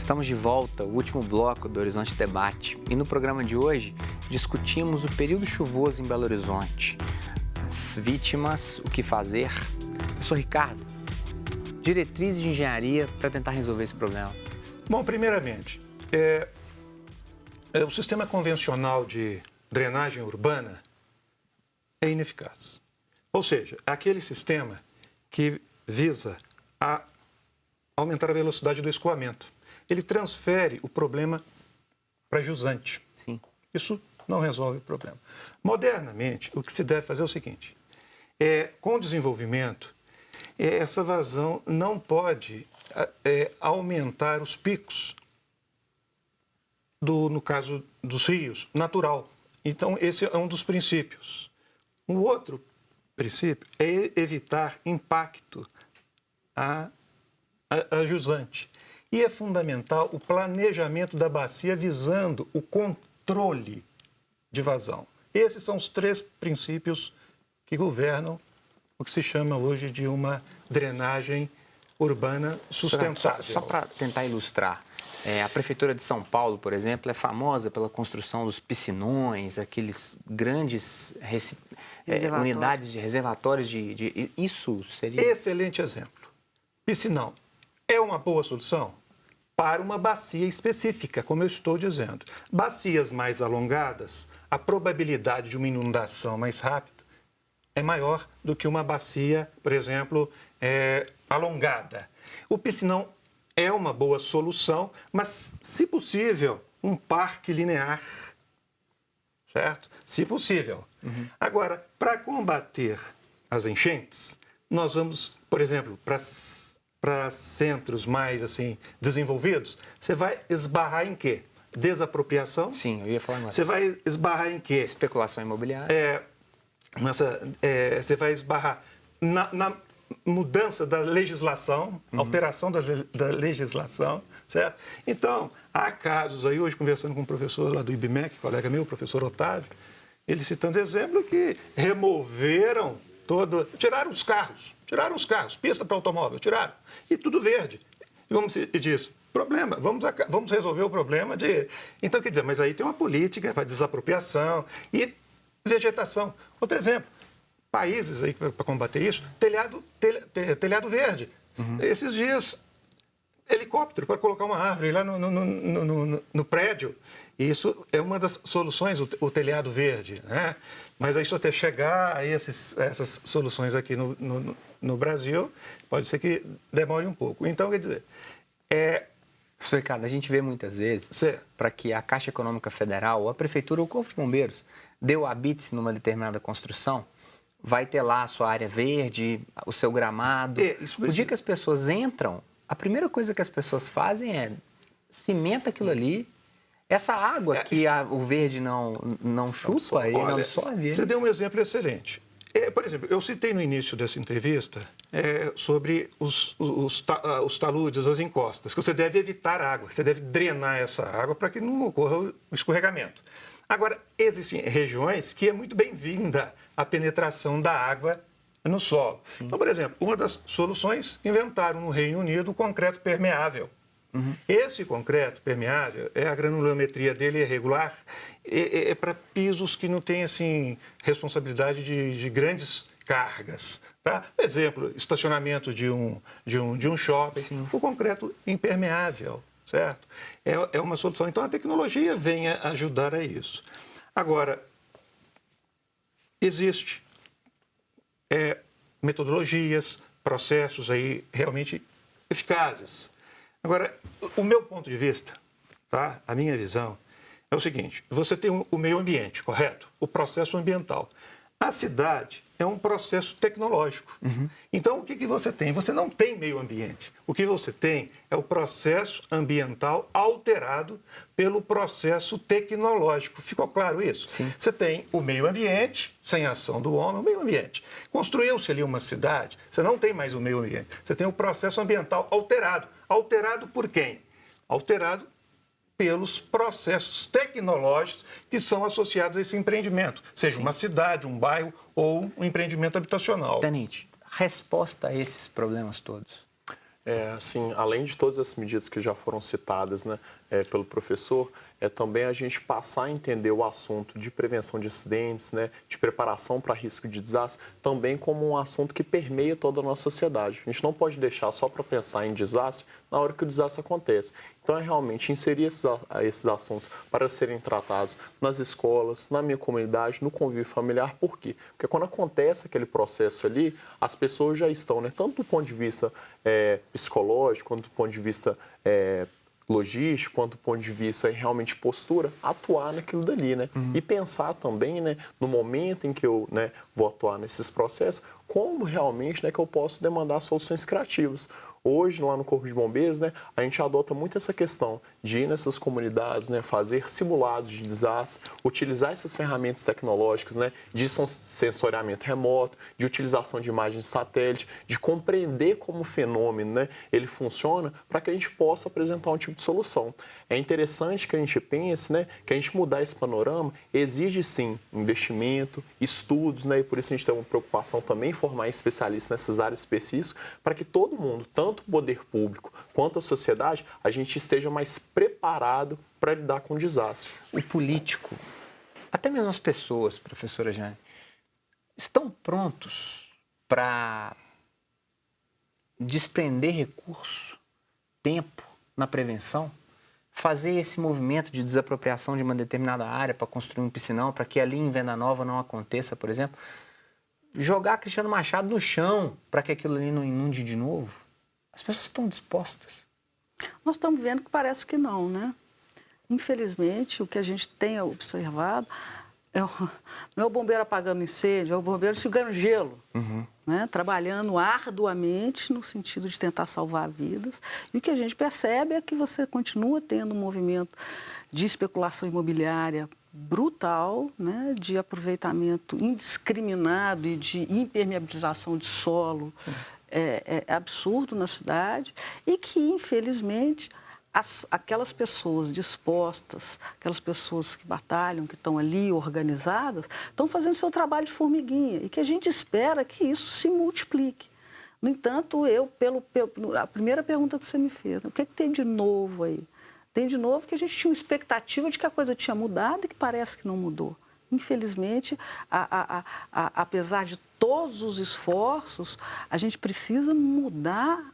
Estamos de volta, o último bloco do Horizonte Debate. E no programa de hoje, discutimos o período chuvoso em Belo Horizonte. As vítimas, o que fazer. Eu sou Ricardo, diretriz de engenharia para tentar resolver esse problema. Bom, primeiramente, o sistema convencional de drenagem urbana é ineficaz. Ou seja, aquele sistema que visa a aumentar a velocidade do escoamento. Ele transfere o problema para jusante. Sim. Isso não resolve o problema. Modernamente, o que se deve fazer é o seguinte: com o desenvolvimento, essa vazão não pode aumentar os picos, no caso dos rios, natural. Então, esse é um dos princípios. O outro princípio é evitar impacto a jusante. E é fundamental o planejamento da bacia visando o controle de vazão. Esses são os três princípios que governam o que se chama hoje de uma drenagem urbana sustentável. Só para tentar ilustrar, a Prefeitura de São Paulo, por exemplo, é famosa pela construção dos piscinões, aqueles grandes unidades de reservatórios Isso seria... Excelente exemplo. Piscinão é uma boa solução para uma bacia específica, como eu estou dizendo. Bacias mais alongadas, a probabilidade de uma inundação mais rápida é maior do que uma bacia, por exemplo, alongada. O piscinão é uma boa solução, mas, se possível, um parque linear, certo? Se possível. Uhum. Agora, para combater as enchentes, nós vamos, por exemplo, para centros mais assim desenvolvidos, você vai esbarrar em quê? Desapropriação? Sim, eu ia falar agora. Você vai esbarrar em quê? Especulação imobiliária. Você vai esbarrar na mudança da legislação, alteração da legislação, certo? Então, há casos aí, hoje conversando com um professor lá do IBMEC, colega meu, o professor Otávio, ele citando exemplo que removeram tiraram os carros, pista para automóvel, tiraram, e tudo verde. E vamos dizer, problema, vamos resolver o problema de... Então, quer dizer, mas aí tem uma política para desapropriação e vegetação. Outro exemplo, países aí para combater isso, telhado verde. Uhum. Esses dias, helicóptero para colocar uma árvore lá no prédio. Isso é uma das soluções, o telhado verde, né? Mas isso até chegar a essas soluções aqui no Brasil, pode ser que demore um pouco. Então, quer dizer... Professor Ricardo, a gente vê muitas vezes, para que a Caixa Econômica Federal, ou a Prefeitura, ou o Corpo de Bombeiros, dê o habite numa determinada construção, vai ter lá a sua área verde, o seu gramado. O dia que as pessoas entram, a primeira coisa que as pessoas fazem é cimenta aquilo ali. Essa água que o verde não chupa e não absorve. Você deu um exemplo excelente. Por exemplo, eu citei no início dessa entrevista sobre os taludes, as encostas, que você deve evitar água, que você deve drenar essa água para que não ocorra o escorregamento. Agora, existem regiões que é muito bem-vinda a penetração da água no solo. Sim. Então, por exemplo, uma das soluções, inventaram no Reino Unido o concreto permeável. Uhum. Esse concreto permeável, a granulometria dele é regular, é para pisos que não têm assim, responsabilidade de grandes cargas. Tá? Exemplo, estacionamento de um shopping, sim, o concreto impermeável, certo? É uma solução. Então, a tecnologia vem a ajudar a isso. Agora, existe metodologias, processos aí realmente eficazes. Agora, o meu ponto de vista, tá? A minha visão é o seguinte: você tem o meio ambiente, correto? O processo ambiental. A cidade é um processo tecnológico. Uhum. Então, o que você tem? Você não tem meio ambiente. O que você tem é o processo ambiental alterado pelo processo tecnológico. Ficou claro isso? Sim. Você tem o meio ambiente, sem ação do homem, o meio ambiente. Construiu-se ali uma cidade, você não tem mais o meio ambiente. Você tem o processo ambiental alterado. Alterado por quem? Alterado pelos processos tecnológicos que são associados a esse empreendimento, seja uma cidade, um bairro ou um empreendimento habitacional. Tenente, resposta a esses problemas todos? Assim, além de todas as medidas que já foram citadas, né, pelo professor, também a gente passar a entender o assunto de prevenção de acidentes, né, de preparação para risco de desastre, também como um assunto que permeia toda a nossa sociedade. A gente não pode deixar só para pensar em desastre na hora que o desastre acontece. Então, é realmente inserir esses assuntos para serem tratados nas escolas, na minha comunidade, no convívio familiar. Por quê? Porque quando acontece aquele processo ali, as pessoas já estão, né, tanto do ponto de vista psicológico, quanto do ponto de vista logístico, quanto do ponto de vista realmente postura, atuar naquilo dali, né? E pensar também, né, no momento em que eu, né, vou atuar nesses processos, como realmente, né, que eu posso demandar soluções criativas. Hoje, lá no Corpo de Bombeiros, né, a gente adota muito essa questão de ir nessas comunidades, né, fazer simulados de desastre, utilizar essas ferramentas tecnológicas, né, de sensoriamento remoto, de utilização de imagens de satélite, de compreender como o fenômeno, né, ele funciona, para que a gente possa apresentar um tipo de solução. É interessante que a gente pense, né, que a gente mudar esse panorama exige, sim, investimento, estudos, né, e por isso a gente tem uma preocupação também em formar especialistas nessas áreas específicas, para que todo mundo, tanto o poder público quanto a sociedade, a gente esteja mais preparado para lidar com o desastre. O político, até mesmo as pessoas, professora Jane, estão prontos para desprender recurso, tempo na prevenção? Fazer esse movimento de desapropriação de uma determinada área para construir um piscinão, para que ali em Venda Nova não aconteça, por exemplo? Jogar Cristiano Machado no chão para que aquilo ali não inunde de novo? As pessoas estão dispostas? Nós estamos vendo que parece que não, né? Infelizmente, o que a gente tem observado não é o bombeiro apagando incêndio, é o bombeiro enxugando gelo, né? Trabalhando arduamente no sentido de tentar salvar vidas. E o que a gente percebe é que você continua tendo um movimento de especulação imobiliária brutal, né? De aproveitamento indiscriminado e de impermeabilização de solo. É absurdo na cidade e que, infelizmente, aquelas pessoas dispostas, aquelas pessoas que batalham, que estão ali organizadas, estão fazendo seu trabalho de formiguinha e que a gente espera que isso se multiplique. No entanto, a primeira pergunta que você me fez, o que tem de novo aí? Tem de novo que a gente tinha uma expectativa de que a coisa tinha mudado e que parece que não mudou. Infelizmente, apesar de todos os esforços, a gente precisa mudar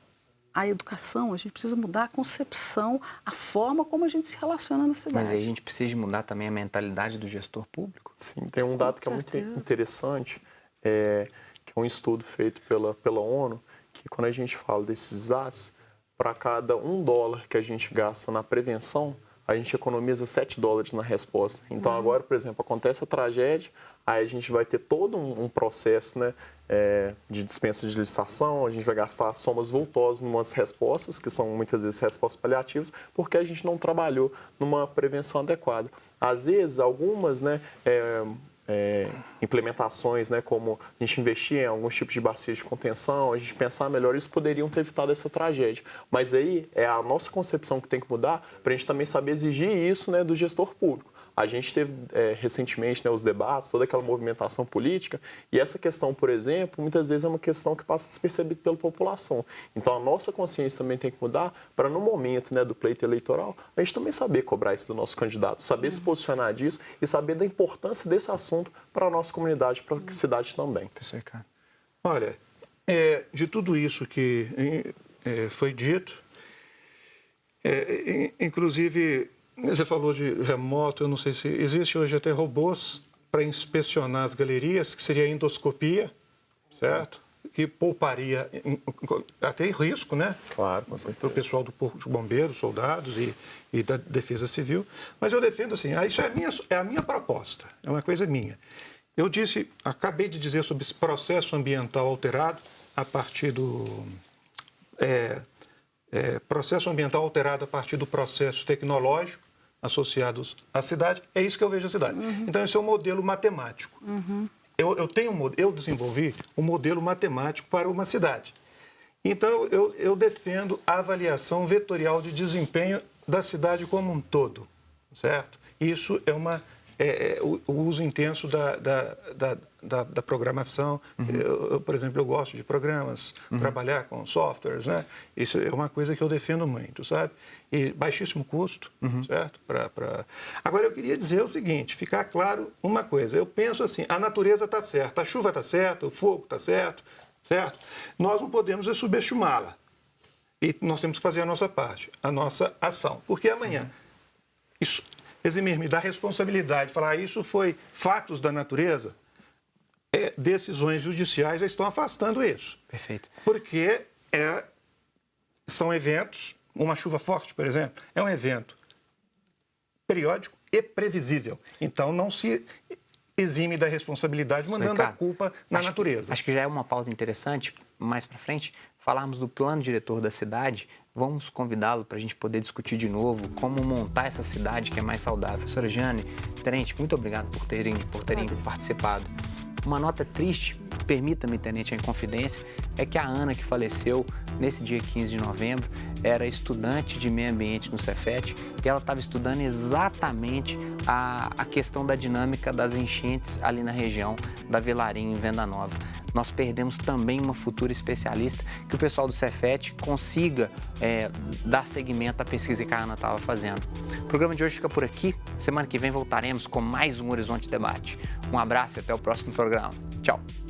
a educação, a gente precisa mudar a concepção, a forma como a gente se relaciona na cidade. Mas aí a gente precisa mudar também a mentalidade do gestor público? Sim, tem um dado que é muito interessante, que é um estudo feito pela ONU, que quando a gente fala desses desastres, para cada $1 que a gente gasta na prevenção, a gente economiza $7 na resposta. Então, agora, por exemplo, acontece a tragédia, aí a gente vai ter todo um processo, né, de dispensa de licitação, a gente vai gastar somas vultosas em umas respostas, que são muitas vezes respostas paliativas, porque a gente não trabalhou numa prevenção adequada. Às vezes, algumas, né, implementações, né, como a gente investir em alguns tipos de bacias de contenção, a gente pensar melhor, isso poderiam ter evitado essa tragédia. Mas aí é a nossa concepção que tem que mudar para a gente também saber exigir isso, né, do gestor público. A gente teve recentemente, né, os debates, toda aquela movimentação política, e essa questão, por exemplo, muitas vezes é uma questão que passa despercebida pela população. Então, a nossa consciência também tem que mudar para, no momento, né, do pleito eleitoral, a gente também saber cobrar isso do nosso candidato, saber se posicionar disso e saber da importância desse assunto para a nossa comunidade, para a cidade também. Professor Ricardo. Olha, de tudo isso que foi dito, inclusive... Você falou de remoto, eu não sei se existe hoje até robôs para inspecionar as galerias, que seria a endoscopia, certo? Que pouparia até risco, né? Claro, com certeza. Para o pessoal do Corpo de Bombeiros, soldados e da Defesa Civil. Mas eu defendo assim, isso é a minha proposta, é uma coisa minha. Eu acabei de dizer sobre esse processo ambiental alterado a partir do... processo ambiental alterado a partir do processo tecnológico associados à cidade, é isso que eu vejo a cidade. Então, esse é um modelo matemático. Eu desenvolvi um modelo matemático para uma cidade. Então, eu defendo a avaliação vetorial de desempenho da cidade como um todo, certo? Isso é uma o uso intenso da programação. Por exemplo, eu gosto de programas, trabalhar com softwares, né? Isso é uma coisa que eu defendo muito, sabe? E baixíssimo custo, certo? Agora, eu queria dizer o seguinte, ficar claro uma coisa. Eu penso assim, a natureza está certa, a chuva está certa, o fogo está certo? Nós não podemos subestimá-la. E nós temos que fazer a nossa parte, a nossa ação. Porque amanhã, eximir-me da responsabilidade, falar isso foi fatos da natureza, decisões judiciais já estão afastando isso. Perfeito. Porque são eventos, uma chuva forte, por exemplo, é um evento periódico e previsível. Então, não se exime da responsabilidade mandando a culpa na natureza. Acho que já é uma pauta interessante, mais para frente, falarmos do plano diretor da cidade. Vamos convidá-lo para a gente poder discutir de novo como montar essa cidade que é mais saudável. Professora Jane, tenente, muito obrigado por terem participado. Uma nota triste, permita-me, tenente, a inconfidência, é que a Ana, que faleceu nesse dia 15 de novembro, era estudante de meio ambiente no Cefet e ela estava estudando exatamente a questão da dinâmica das enchentes ali na região da Vilarinho, em Venda Nova. Nós perdemos também uma futura especialista, que o pessoal do Cefet consiga dar seguimento à pesquisa que a Ana estava fazendo. O programa de hoje fica por aqui. Semana que vem voltaremos com mais um Horizonte Debate. Um abraço e até o próximo programa. Tchau!